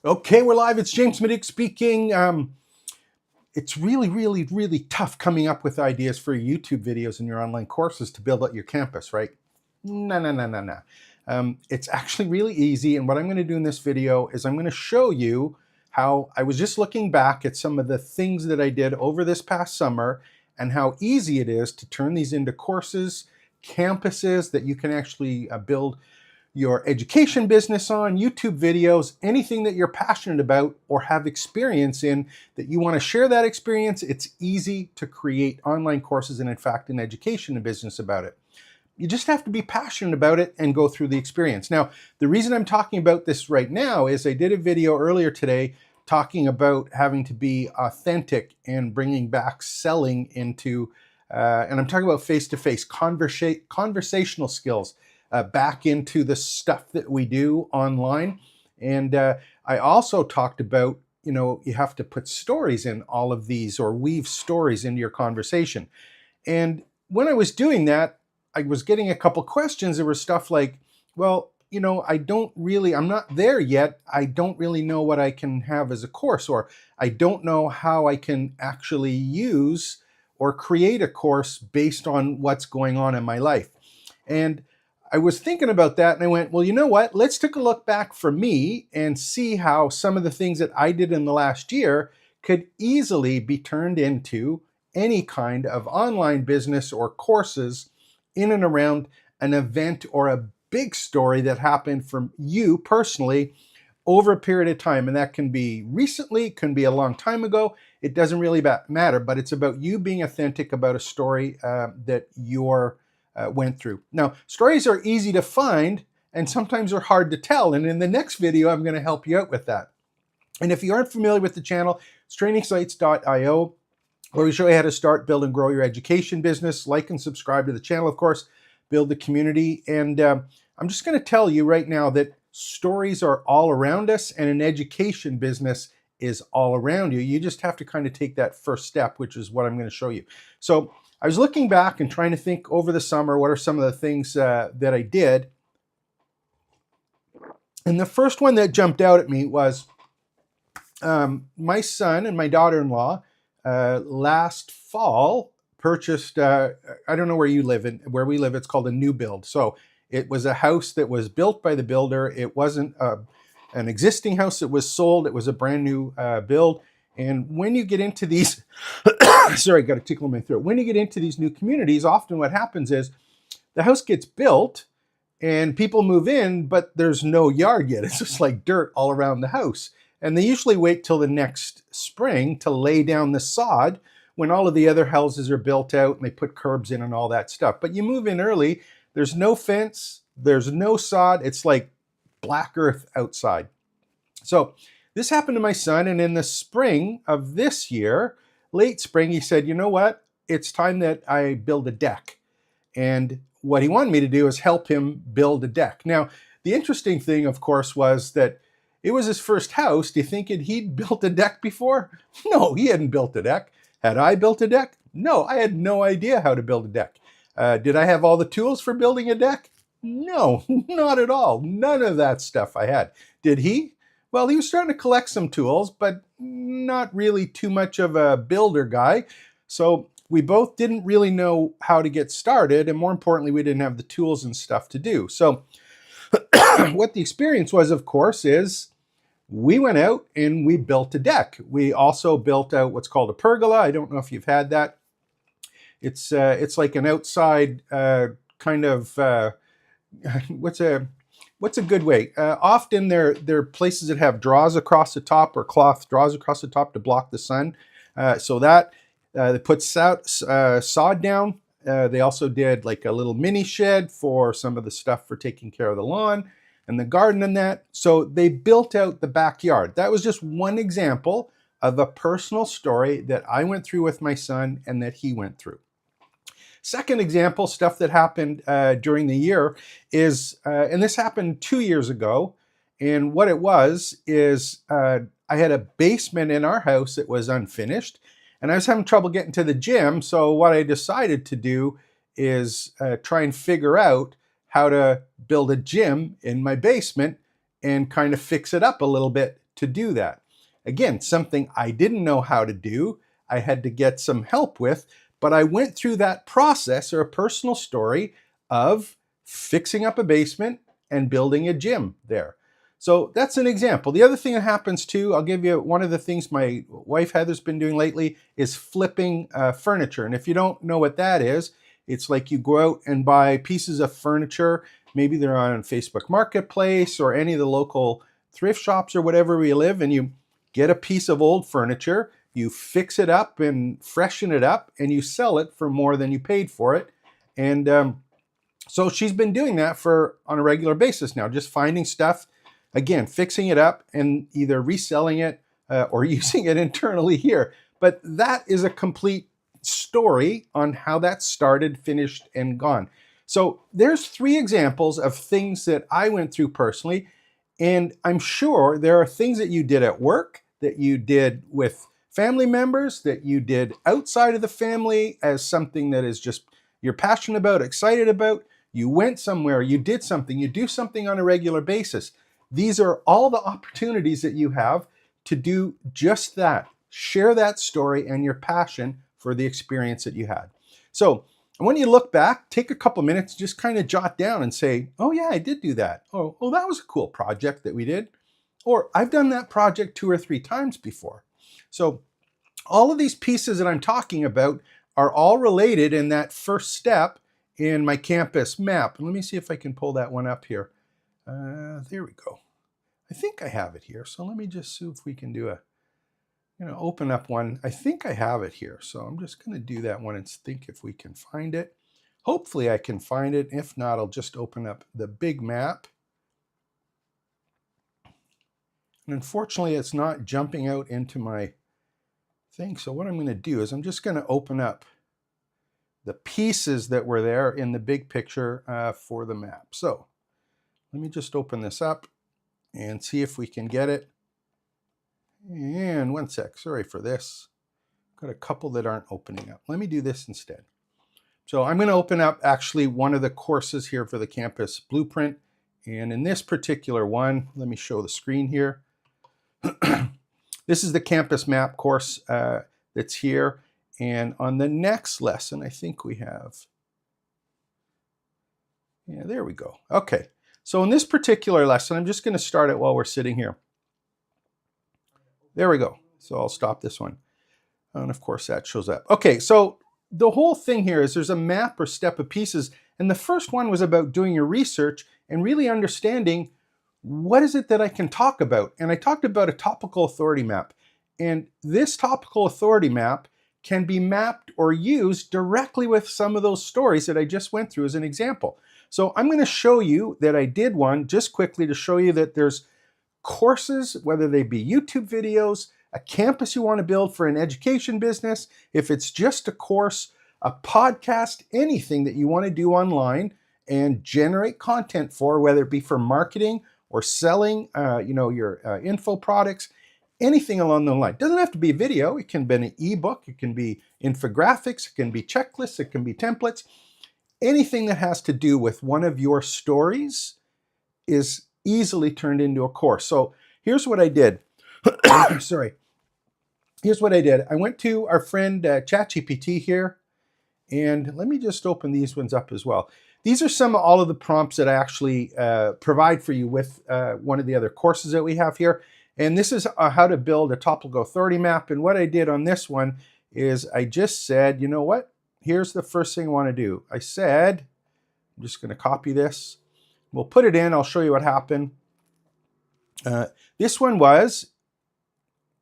Okay, we're live. It's James Middick speaking. It's really tough coming up with ideas for YouTube videos and your online courses to build out your campus, right? No. It's actually really easy. And what I'm going to do in this video is I'm going to show you how I was just looking back at some of the things that I did over this past summer and how easy it is to turn these into courses, campuses that you can actually build your education business on, YouTube videos, anything that you're passionate about or have experience in that you want to share that experience. It's easy to create online courses and in fact an education and business about it. You just have to be passionate about it and go through the experience. Now, the reason I'm talking about this right now is I did a video earlier today talking about having to be authentic and bringing back selling into, and I'm talking about face-to-face conversational skills back into the stuff that we do online. And I also talked about, you have to put stories in all of these or weave stories into your conversation. And when I was doing that, I was getting a couple questions. There was stuff like, well, I'm not there yet. I don't really know what I can have as a course, or I don't know how I can actually use or create a course based on what's going on in my life. And I was thinking about that and I went, well, you know what? Let's take a look back for me and see how some of the things that I did in the last year could easily be turned into any kind of online business or courses in and around an event or a big story that happened for you personally over a period of time. And that can be recently, can be a long time ago. It doesn't really matter, but it's about you being authentic about a story that you're went through. Now, stories are easy to find and sometimes they're hard to tell. And in the next video, I'm going to help you out with that. And if you aren't familiar with the channel, it's trainingsites.io, where we show you how to start, build, and grow your education business. Like and subscribe to the channel, of course, build the community. And I'm just going to tell you right now that stories are all around us and an education business is all around you. You just have to kind of take that first step, which is what I'm going to show you. So I was looking back and trying to think over the summer, what are some of the things that I did? And the first one that jumped out at me was my son and my daughter-in-law last fall purchased, I don't know where you live, where we live, it's called a new build. So it was a house that was built by the builder. It wasn't an existing house that was sold. It was a brand new build. And when you get into these, sorry, got a tickle in my throat. When you get into these new communities, often what happens is the house gets built and people move in, but there's no yard yet. It's just like dirt all around the house. And they usually wait till the next spring to lay down the sod when all of the other houses are built out and they put curbs in and all that stuff. But you move in early, there's no fence, there's no sod. It's like black earth outside. So this happened to my son, and in the spring of this year, late spring, he said, you know what? It's time that I build a deck. And what he wanted me to do is help him build a deck. Now, the interesting thing, of course, was that it was his first house. Do you think he'd built a deck before? No, he hadn't built a deck. Had I built a deck? No, I had no idea how to build a deck. Did I have all the tools for building a deck? No, not at all. None of that stuff I had. Did he? Well, he was starting to collect some tools, but not really too much of a builder guy. So we both didn't really know how to get started. And more importantly, we didn't have the tools and stuff to do. So what the experience was, of course, is we went out and we built a deck. We also built out what's called a pergola. I don't know if you've had that. It's like an outside kind of, what's a good way? Often they're places that have draws across the top or cloth draws across the top to block the sun. So that they put sod down. They also did like a little mini shed for some of the stuff for taking care of the lawn and the garden and that. So they built out the backyard. That was just one example of a personal story that I went through with my son and that he went through. Second example, stuff that happened during the year is, and this happened 2 years ago, and what it was is I had a basement in our house that was unfinished, and I was having trouble getting to the gym, so what I decided to do is try and figure out how to build a gym in my basement and kind of fix it up a little bit to do that. Again, something I didn't know how to do, I had to get some help with, but I went through that process, or a personal story, of fixing up a basement and building a gym there. So that's an example. The other thing that happens too, I'll give you one of the things my wife Heather's been doing lately is flipping furniture. And if you don't know what that is, it's like you go out and buy pieces of furniture. Maybe they're on Facebook Marketplace or any of the local thrift shops or whatever where you live, and you get a piece of old furniture, you fix it up and freshen it up, and you sell it for more than you paid for it. And so she's been doing that on a regular basis now, just finding stuff, again, fixing it up and either reselling it or using it internally here. But that is a complete story on how that started, finished, and gone. So there's 3 examples of things that I went through personally. And I'm sure there are things that you did at work, that you did with family members, that you did outside of the family as something that is just you're passionate about, excited about. You went somewhere, you did something, you do something on a regular basis. These are all the opportunities that you have to do just that. Share that story and your passion for the experience that you had. So when you look back, take a couple minutes, just kind of jot down and say, oh yeah, I did do that. Oh, that was a cool project that we did. Or I've done that project 2 or 3 times before. So all of these pieces that I'm talking about are all related in that first step in my campus map. Let me see if I can pull that one up here. There we go. I think I have it here. So let me just see if we can do open up one. I think I have it here. So I'm just going to do that one and think if we can find it. Hopefully I can find it. If not, I'll just open up the big map. And unfortunately, it's not jumping out into my thing. So what I'm going to do is I'm just going to open up the pieces that were there in the big picture for the map. So let me just open this up and see if we can get it. And one sec, sorry for this. Got a couple that aren't opening up. Let me do this instead. So I'm going to open up actually one of the courses here for the campus blueprint. And in this particular one, let me show the screen here. This is the campus map course that's here. And on the next lesson, I think we have, yeah, there we go. Okay, so in this particular lesson, I'm just going to start it while we're sitting here. There we go. So I'll stop this one. And of course that shows up. Okay, so the whole thing here is there's a map or step of pieces. And the first one was about doing your research and really understanding what is it that I can talk about. And I talked about a topical authority map. And this topical authority map can be mapped or used directly with some of those stories that I just went through as an example. So I'm going to show you that I did one just quickly to show you that there's courses, whether they be YouTube videos, a campus you want to build for an education business, if it's just a course, a podcast, anything that you want to do online and generate content for, whether it be for marketing or selling your info products, anything along the line. It doesn't have to be a video. It can be an ebook. It can be infographics. It can be checklists. It can be templates. Anything that has to do with one of your stories is easily turned into a course. So here's what I did. Sorry. Here's what I did. I went to our friend ChatGPT here, and let me just open these ones up as well. These are all of the prompts that I actually provide for you with one of the other courses that we have here. And this is how to build a topical authority map. And what I did on this one is I just said, you know what? Here's the first thing I want to do. I said, I'm just going to copy this. We'll put it in. I'll show you what happened. This one was,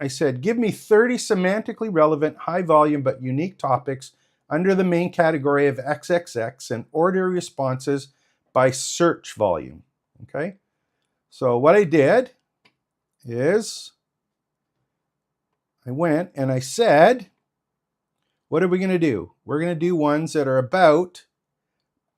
I said, give me 30 semantically relevant, high volume, but unique topics under the main category of XXX and order responses by search volume. Okay. So what I did is I went and I said, what are we going to do? We're going to do ones that are about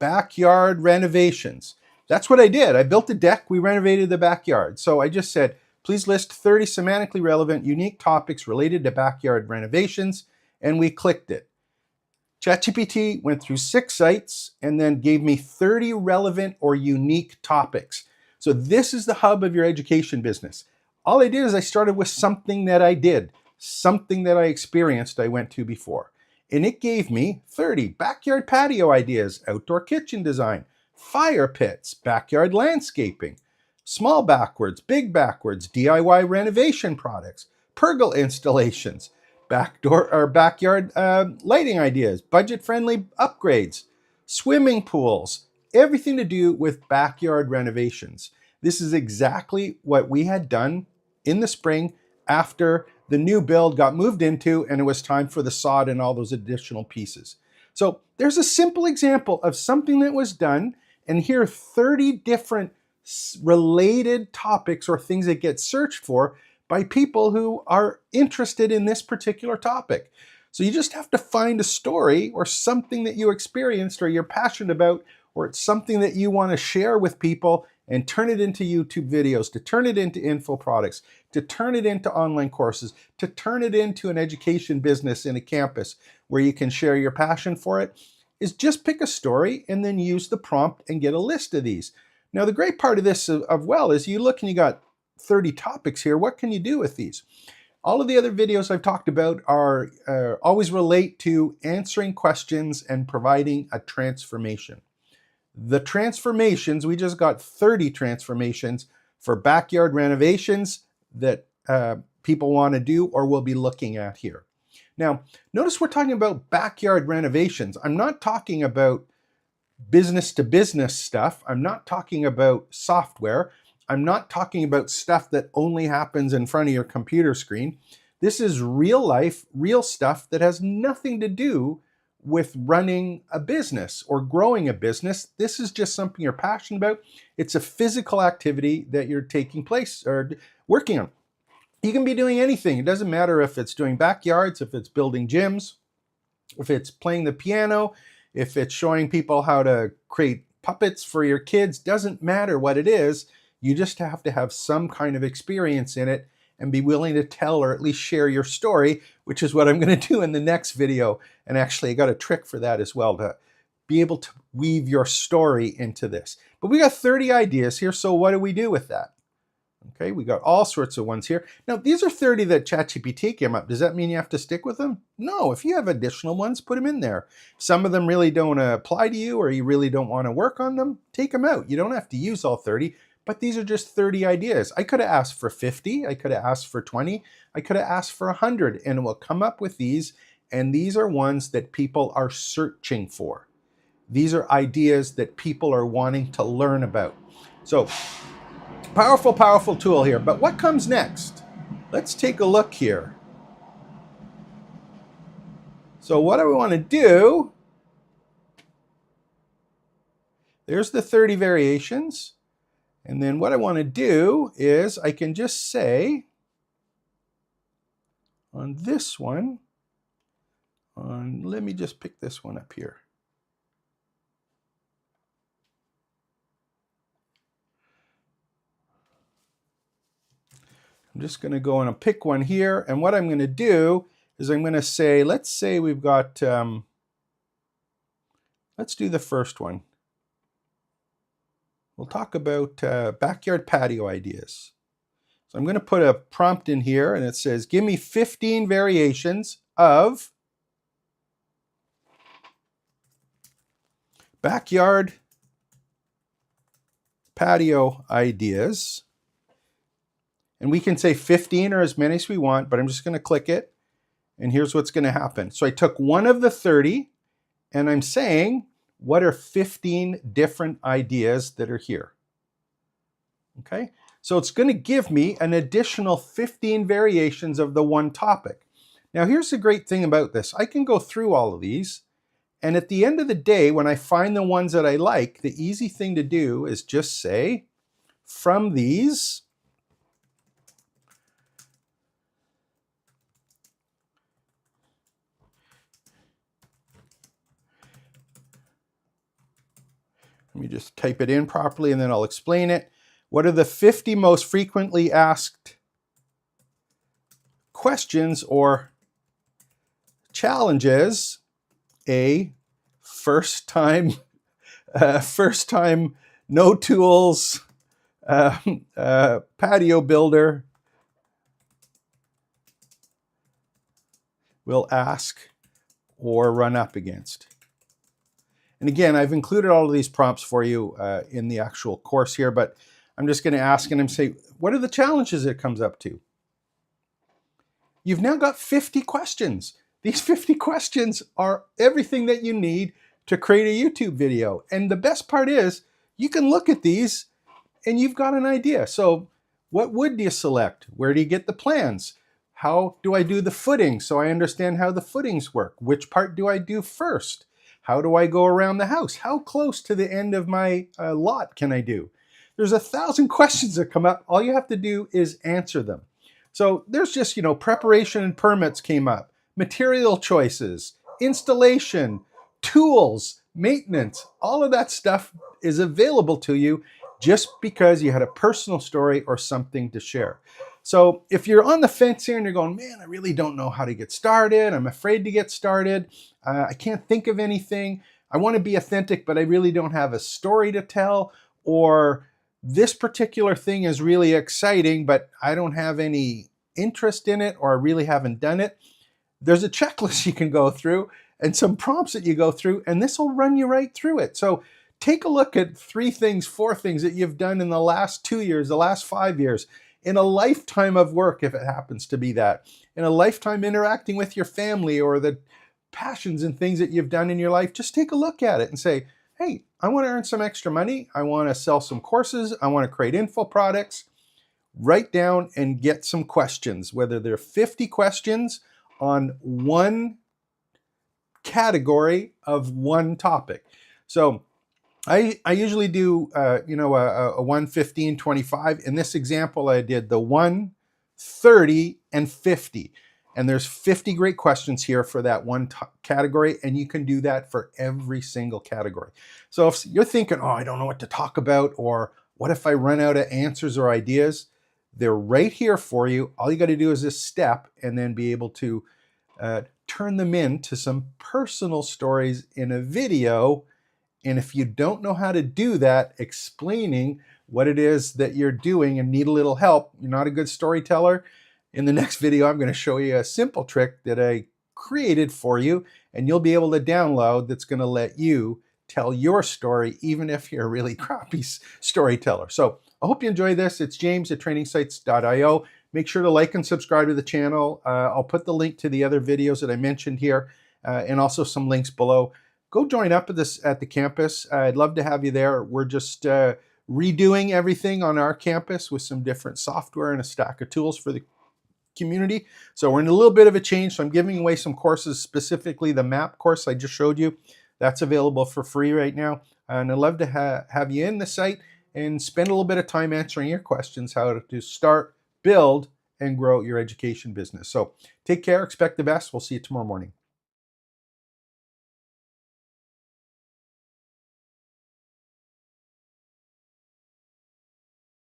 backyard renovations. That's what I did. I built a deck. We renovated the backyard. So I just said, please list 30 semantically relevant, unique topics related to backyard renovations. And we clicked it. ChatGPT went through 6 sites and then gave me 30 relevant or unique topics. So this is the hub of your education business. all I did is I started with something that I did, something that I experienced I went to before. And it gave me 30 backyard patio ideas, outdoor kitchen design, fire pits, backyard landscaping, small backwards, big backwards, DIY renovation products, pergola installations, backdoor or backyard lighting ideas, budget-friendly upgrades, swimming pools, everything to do with backyard renovations. This is exactly what we had done in the spring after the new build got moved into and it was time for the sod and all those additional pieces. So there's a simple example of something that was done, and here are 30 different related topics or things that get searched for by people who are interested in this particular topic. So you just have to find a story or something that you experienced or you're passionate about, or it's something that you want to share with people, and turn it into YouTube videos, to turn it into info products, to turn it into online courses, to turn it into an education business in a campus where you can share your passion for it, is just pick a story and then use the prompt and get a list of these. Now, the great part of this is you look and you got 30 topics here. What can you do with these? All of the other videos I've talked about are always relate to answering questions and providing a transformation. The transformations, we just got 30 transformations for backyard renovations that people want to do or will be looking at here. Now, notice we're talking about backyard renovations. I'm not talking about business to business stuff. I'm not talking about software. I'm not talking about stuff that only happens in front of your computer screen. This is real life, real stuff that has nothing to do with running a business or growing a business. This is just something you're passionate about. It's a physical activity that you're taking place or working on. You can be doing anything. It doesn't matter if it's doing backyards, if it's building gyms, if it's playing the piano, if it's showing people how to create puppets for your kids. Doesn't matter what it is. You just have to have some kind of experience in it and be willing to tell or at least share your story, which is what I'm going to do in the next video. And actually, I got a trick for that as well, to be able to weave your story into this. But we got 30 ideas here, so what do we do with that? Okay, we got all sorts of ones here. Now, these are 30 that ChatGPT came up. Does that mean you have to stick with them? No, if you have additional ones, put them in there. Some of them really don't apply to you or you really don't want to work on them, take them out. You don't have to use all 30. But these are just 30 ideas. I could have asked for 50, I could have asked for 20, I could have asked for 100, and we'll come up with these, and these are ones that people are searching for. These are ideas that people are wanting to learn about. So, powerful, powerful tool here, but what comes next? Let's take a look here. So what do we want to do? There's the 30 variations. And then what I want to do is I can just say on this one, let me just pick this one up here. I'm just going to go and pick one here. And what I'm going to do is I'm going to say, let's say we've got, let's do the first one. We'll talk about backyard patio ideas. So I'm going to put a prompt in here and it says, give me 15 variations of backyard patio ideas. And we can say 15 or as many as we want, but I'm just going to click it. And here's what's going to happen. So I took one of the 30 and I'm saying, what are 15 different ideas that are here? Okay, so it's going to give me an additional 15 variations of the one topic. Now here's the great thing about this. I can go through all of these, and at the end of the day, when I find the ones that I like, the easy thing to do is just say, from these, let me just type it in properly and then I'll explain it. What are the 50 most frequently asked questions or challenges? A, first time, no tools, patio builder, will ask or run up against. And again, I've included all of these prompts for you in the actual course here, but I'm just going to ask him, say, what are the challenges it comes up to? You've now got 50 questions. These 50 questions are everything that you need to create a YouTube video. And the best part is you can look at these and you've got an idea. So what wood do you select? Where do you get the plans? How do I do the footing so I understand how the footings work? Which part do I do first? How do I go around the house? How close to the end of my lot can I do? There's 1,000 questions that come up. All you have to do is answer them. So there's just, preparation and permits came up, material choices, installation, tools, maintenance, all of that stuff is available to you just because you had a personal story or something to share. So if you're on the fence here and you're going, man, I really don't know how to get started. I'm afraid to get started. I can't think of anything. I want to be authentic, but I really don't have a story to tell, or this particular thing is really exciting, but I don't have any interest in it, or I really haven't done it. There's a checklist you can go through and some prompts that you go through, and this will run you right through it. So take a look at 3 things, 4 things that you've done in the last 2 years, the last 5 years, in a lifetime of work, if it happens to be that, in a lifetime interacting with your family, or the passions and things that you've done in your life. Just take a look at it and say, hey, I want to earn some extra money. I want to sell some courses. I want to create info products. Write down and get some questions, whether they're 50 questions on one category of one topic. So I usually do, a 1, 15, 25. In this example, I did the 1, 30, and 50. And there's 50 great questions here for that one category, and you can do that for every single category. So if you're thinking, oh, I don't know what to talk about, or what if I run out of answers or ideas, they're right here for you. All you got to do is this step and then be able to turn them into some personal stories in a video. And if you don't know how to do that, explaining what it is that you're doing and need a little help, you're not a good storyteller, in the next video, I'm going to show you a simple trick that I created for you, and you'll be able to download that's going to let you tell your story, even if you're a really crappy storyteller. So I hope you enjoy this. It's James at trainingsites.io. Make sure to like and subscribe to the channel. I'll put the link to the other videos that I mentioned here, and also some links below. Go join up at the campus. I'd love to have you there. We're just redoing everything on our campus with some different software and a stack of tools for the community. So we're in a little bit of a change. So I'm giving away some courses, specifically the MAP course I just showed you. That's available for free right now. And I'd love to have you in the site and spend a little bit of time answering your questions, how to start, build, and grow your education business. So take care, expect the best. We'll see you tomorrow morning.